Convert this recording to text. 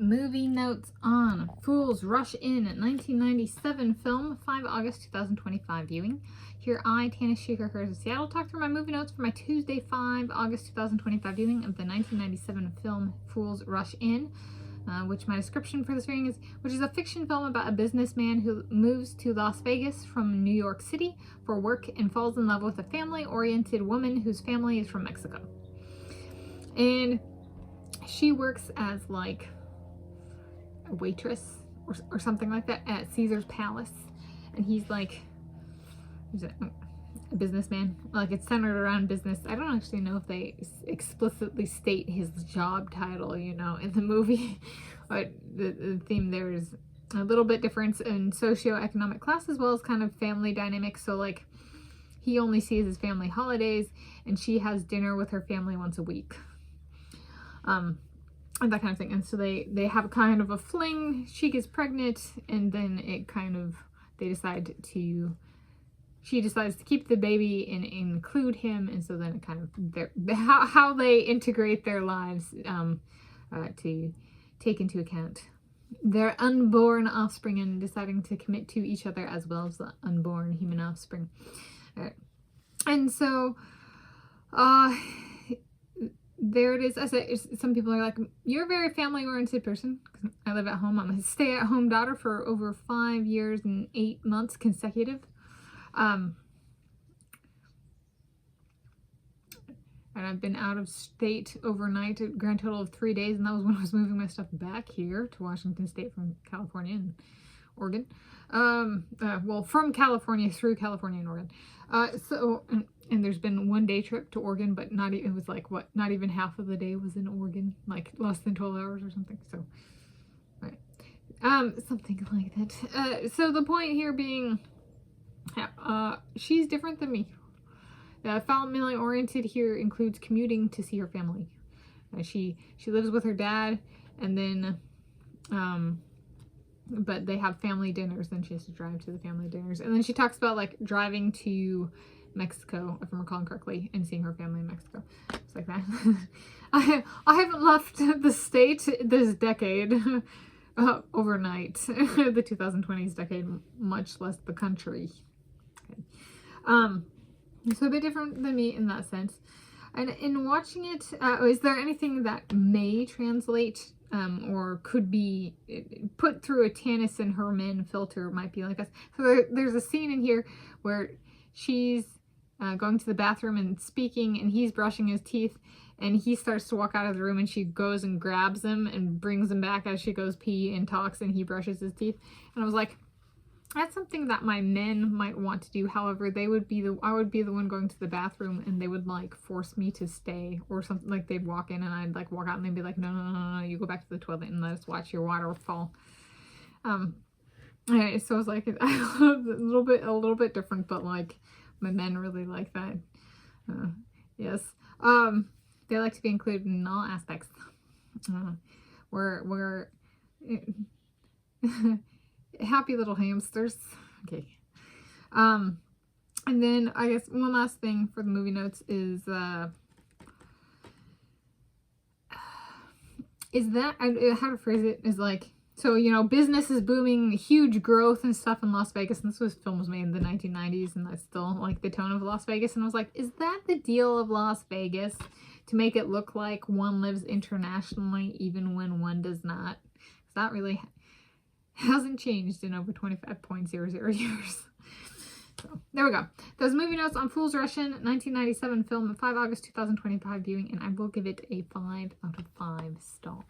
Movie notes on Fools Rush In, 1997 film, 5 August 2025 viewing. Here I, Tanis Coralee of Seattle, talk through my movie notes for my Tuesday, 5 August 2025 viewing of the 1997 film Fools Rush In, which my description for this viewing is, which is a fiction film about a businessman who moves to Las Vegas from New York City for work and falls in love with a family-oriented woman whose family is from Mexico. And she works as like a waitress or something like that at Caesar's Palace, and he's like a businessman. Like, it's centered around business. I don't actually know if they explicitly state his job title, you know, in the movie, but the theme there is a little bit different in socioeconomic class as well as kind of family dynamics. So like, he only sees his family holidays, and she has dinner with her family once a week. And that kind of thing. And so they have a kind of a fling. She gets pregnant, and then it kind of, she decides to keep the baby and include him. And so then it kind of, how they integrate their lives to take into account their unborn offspring and deciding to commit to each other as well as the unborn human offspring. And so, there it is. I say, some people are like, you're a very family-oriented person. I live at home. I'm a stay-at-home daughter for over 5 years and 8 months consecutive. And I've been out of state overnight, a grand total of 3 days, and that was when I was moving my stuff back here to Washington State from California and Oregon. Well, from California through California and Oregon. And there's been 1 day trip to Oregon, but it was like, what, not even half of the day was in Oregon, like less than 12 hours or something. So, right. Something like that. So the point here being, she's different than me. Family oriented here includes commuting to see her family. She lives with her dad, and then, but they have family dinners, then she has to drive to the family dinners. And then she talks about like driving to Mexico, if I'm recalling correctly, and seeing her family in Mexico. It's like that. I haven't left the state this decade overnight. The 2020s decade, much less the country. Okay. So a bit different than me in that sense. And in watching it, is there anything that may translate or could be put through a Tanis and her men filter might be like us? So there's a scene in here where she's going to the bathroom and speaking, and he's brushing his teeth, and he starts to walk out of the room, and she goes and grabs him and brings him back as she goes pee and talks, and he brushes his teeth. And I was like, that's something that my men might want to do. However, I would be the one going to the bathroom, and they would like force me to stay or something. Like, they'd walk in and I'd like walk out, and they'd be like, no, you go back to the toilet and let us watch your water fall. Anyway, so it's like a little bit different, but like, my men really like that. Yes. They like to be included in all aspects. We're happy little hamsters. Okay. And then I guess one last thing for the movie notes is that, how to phrase it is like, so, you know, business is booming, huge growth and stuff in Las Vegas. And this film was made in the 1990s, and that's still like the tone of Las Vegas. And I was like, is that the deal of Las Vegas? To make it look like one lives internationally even when one does not? That really hasn't changed in over 25.00 years. So, there we go. Those movie notes on Fools Rush In, 1997 film, 5 August 2025 viewing, and I will give it a 5 out of 5 stars.